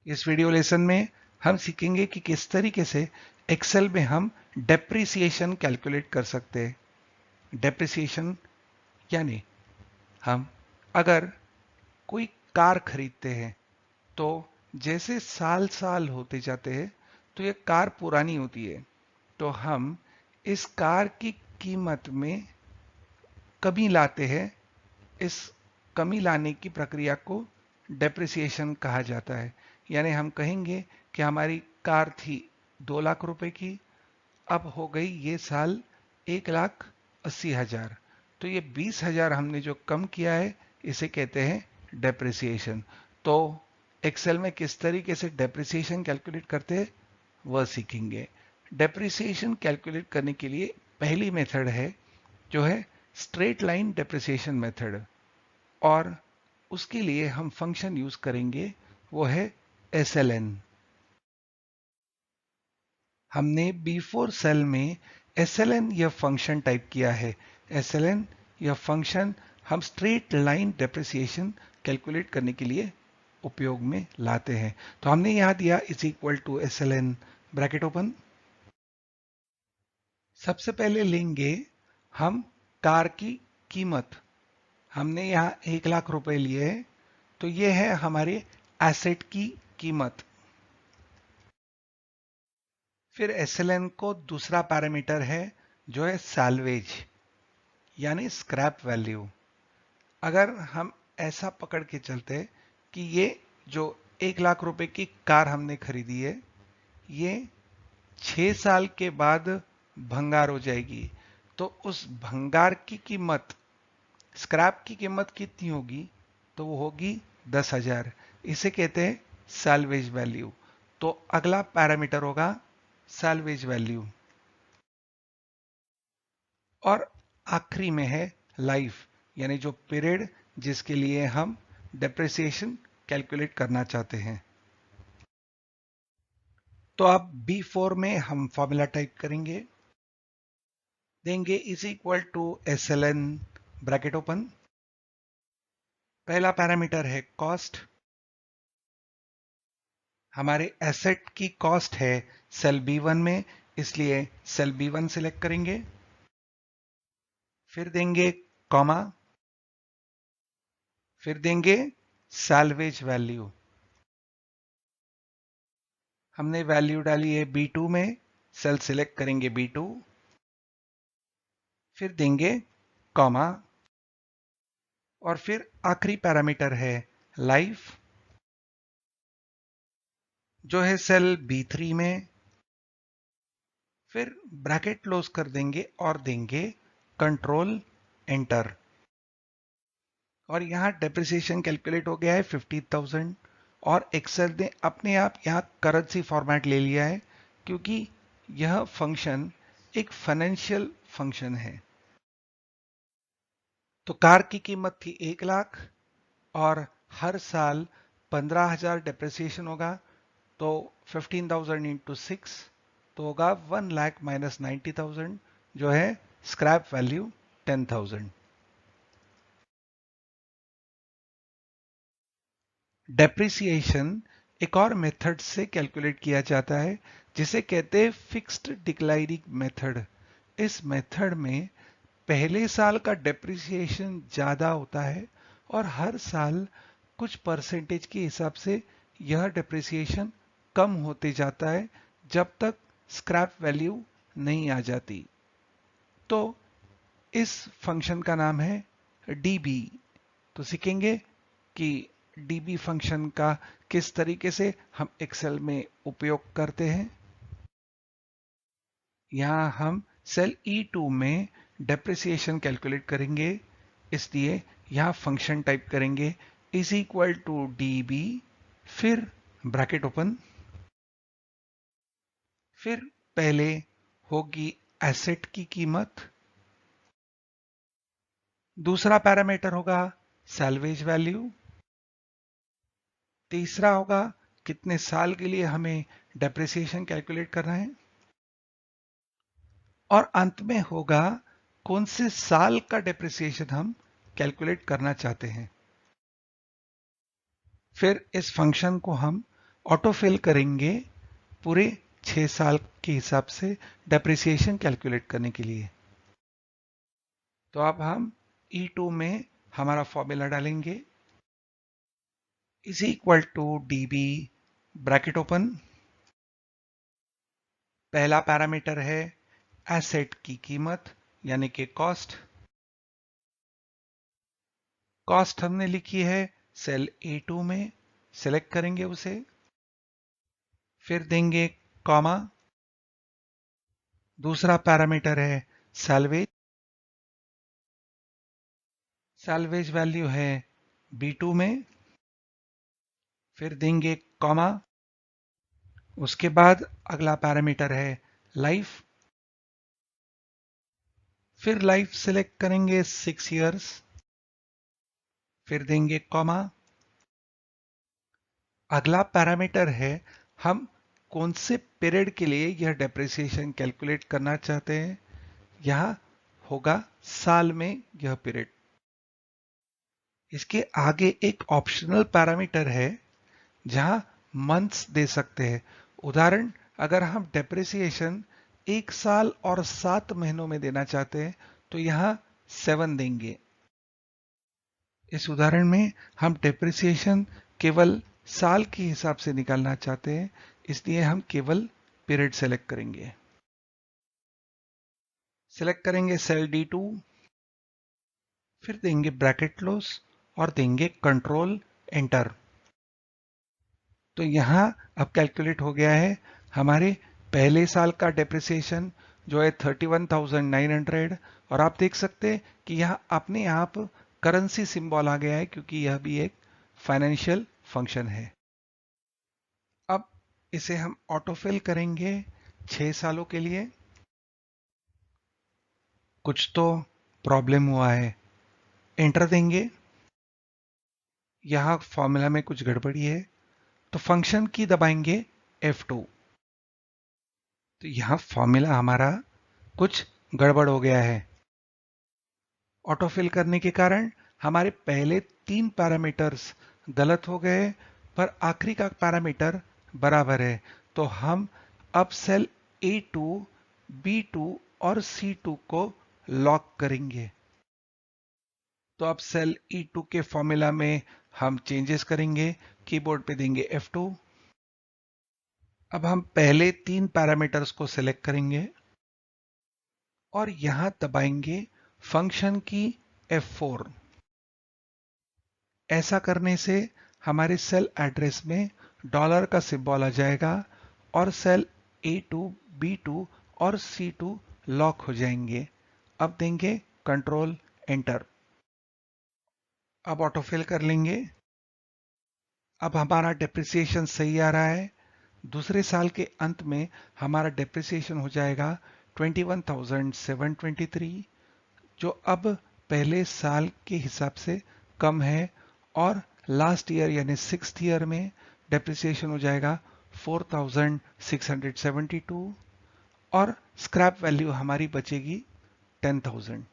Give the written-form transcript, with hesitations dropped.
इस video lesson में हम सीखेंगे कि किस तरीके से एक्सेल में हम डेप्रिसिएशन कैलकुलेट कर सकते हैं। डेप्रिसिएशन यानी हम अगर कोई कार खरीदते हैं तो जैसे साल साल होते जाते हैं तो ये कार पुरानी होती है, तो हम इस कार की कीमत में कमी लाते हैं। इस कमी लाने की प्रक्रिया को डेप्रिसिएशन कहा जाता है। यानी हम कहेंगे कि हमारी कार थी 2 लाख रुपए की, अब हो गई ये साल 1,80,000, तो ये 20,000 हमने जो कम किया है इसे कहते हैं डेप्रिसिएशन। तो एक्सेल में किस तरीके से डेप्रिसिएशन कैलकुलेट करते हैं वह सीखेंगे। डेप्रिसिएशन कैलकुलेट करने के लिए पहली मेथड है जो है स्ट्रेट लाइन डेप्रिसिएशन मेथड, और उसके लिए हम फंक्शन यूज करेंगे वो है SLN। हमने B4 सेल में SLN यह फंक्शन टाइप किया है। SLN यह फंक्शन हम स्ट्रेट लाइन डेप्रिसिएशन कैलकुलेट करने के लिए उपयोग में लाते हैं। तो हमने यहां दिया is equal to SLN bracket open. सबसे पहले लेंगे हम कार की कीमत। हमने यहां 1,00,000 रुपए लिए हैं, तो ये है हमारे एसेट की कीमत। फिर SLN को दूसरा पैरामीटर है जो है सैल्वेज यानी स्क्रैप वैल्यू। अगर हम ऐसा पकड़ के चलते कि ये जो 1,00,000 रुपए की कार हमने खरीदी है ये 6 साल के बाद भंगार हो जाएगी, तो उस भंगार की कीमत, स्क्रैप की कीमत कितनी होगी, तो वो होगी 10,000। इसे कहते हैं सैल्वेज वैल्यू। तो अगला पैरामीटर होगा सैल्वेज वैल्यू। और आखिरी में है लाइफ यानी जो पीरियड जिसके लिए हम डेप्रिसिएशन कैलकुलेट करना चाहते हैं। तो अब B4 में हम फॉर्मूला टाइप करेंगे, देंगे is equal to SLN bracket open. पहला पैरामीटर है कॉस्ट। हमारे एसेट की कॉस्ट है सेल B1 में, इसलिए सेल B1 सिलेक्ट करेंगे। फिर देंगे कॉमा, फिर देंगे सैल्वेज वैल्यू। हमने वैल्यू डाली है B2 में, सेल सिलेक्ट करेंगे B2, फिर देंगे कॉमा, और फिर आखिरी पैरामीटर है लाइफ जो है सेल B3 में। फिर ब्रैकेट क्लोज कर देंगे और देंगे कंट्रोल एंटर। और यहां डेप्रिसिएशन कैलकुलेट हो गया है 50,000, और एक्सेल ने अपने आप यहां करेंसी फॉर्मेट ले लिया है क्योंकि यह फंक्शन एक फाइनेंशियल फंक्शन है। तो कार की कीमत थी 1,00,000 और हर साल 15,000 डेप्रिसिएशन होगा, तो 15,000 इंटू 6 तो होगा 1,00,000 माइनस 90,000 जो है स्क्रैप वैल्यू 10,000। डेप्रिसिएशन एक और मेथड से कैलकुलेट किया जाता है जिसे कहते हैं फिक्स्ड डिक्लाइनिंग मेथड। इस मेथड में पहले साल का डेप्रिसिएशन ज्यादा होता है और हर साल कुछ परसेंटेज के हिसाब से यह डेप्रिसिएशन कम होते जाता है जब तक स्क्रैप वैल्यू नहीं आ जाती। तो इस फंक्शन का नाम है डीबी। तो सीखेंगे कि डीबी फंक्शन का किस तरीके से हम एक्सेल में उपयोग करते हैं। यहां हम सेल E2 में डेप्रिसिएशन कैलकुलेट करेंगे, इसलिए यहां फंक्शन टाइप करेंगे इज इक्वल टू डीबी, फिर ब्रैकेट ओपन। फिर पहले होगी एसेट की कीमत, दूसरा पैरामीटर होगा सैल्वेज वैल्यू, तीसरा होगा कितने साल के लिए हमें डेप्रिसिएशन कैलकुलेट करना है, और अंत में होगा कौन से साल का डेप्रिसिएशन हम कैलकुलेट करना चाहते हैं। फिर इस फंक्शन को हम ऑटो फिल करेंगे पूरे 6 साल के हिसाब से डेप्रिसिएशन कैलकुलेट करने के लिए। तो अब हम E2 में हमारा फॉर्मूला डालेंगे, is equal to DB bracket open. पहला पैरामीटर है एसेट की कीमत यानी कि कॉस्ट। कॉस्ट हमने लिखी है सेल A2 में, सेलेक्ट करेंगे उसे, फिर देंगे कॉमा। दूसरा पैरामीटर है सैल्वेज। सैल्वेज वैल्यू है B2 में, फिर देंगे कॉमा। उसके बाद अगला पैरामीटर है लाइफ, फिर लाइफ सिलेक्ट करेंगे 6 इयर्स, फिर देंगे कॉमा। अगला पैरामीटर है हम कौन से पीरियड के लिए यह डेप्रिसिएशन कैलकुलेट करना चाहते हैं। यह होगा साल में यह पीरियड। इसके आगे एक ऑप्शनल पैरामीटर है जहां मंथ्स दे सकते हैं। उदाहरण, अगर हम डेप्रिसिएशन 1 साल और 7 महीनों में देना चाहते हैं तो यहां 7 देंगे। इस उदाहरण में हम डेप्रिसिएशन केवल साल के हिसाब से निकालना चाहते हैं, इसलिए हम केवल पीरियड सेलेक्ट करेंगे। सेलेक्ट करेंगे सेल D2, फिर देंगे ब्रैकेट क्लोज और देंगे कंट्रोल एंटर। तो यहां अब कैलकुलेट हो गया है हमारे पहले साल का डेप्रिसिएशन जो है 31,900। और आप देख सकते हैं कि यहां अपने आप करेंसी सिंबल आ गया है क्योंकि यह भी एक फाइनेंशियल फंक्शन है। अब इसे हम ऑटोफिल करेंगे 6 सालों के लिए। कुछ तो प्रॉब्लम हुआ है, एंटर देंगे। यहां फॉर्मूला में कुछ गड़बड़ी है तो फंक्शन की दबाएंगे F2। तो यहां फॉर्मूला हमारा कुछ गड़बड़ हो गया है। ऑटोफिल करने के कारण हमारे पहले 3 पैरामीटर्स गलत हो गए, पर आखिरी का पैरामीटर बराबर है। तो हम अब सेल A2, B2 और C2 को लॉक करेंगे। तो अब सेल E2 के फॉर्मूला में हम चेंजेस करेंगे, कीबोर्ड पे देंगे F2। अब हम पहले 3 पैरामीटर्स को सिलेक्ट करेंगे और यहां दबाएंगे फंक्शन की F4। ऐसा करने से हमारे सेल एड्रेस में डॉलर का सिंबल आ जाएगा और सेल A2, B2 और C2 लॉक हो जाएंगे। अब देंगे कंट्रोल एंटर। अब ऑटोफिल कर लेंगे। अब हमारा डेप्रिसिएशन सही आ रहा है। दूसरे साल के अंत में हमारा डेप्रिसिएशन हो जाएगा 21,723, जो अब पहले साल के हिसाब से कम है। और लास्ट ईयर यानी 6th ईयर में डेप्रिसिएशन हो जाएगा 4,672 और स्क्रैप वैल्यू हमारी बचेगी 10,000।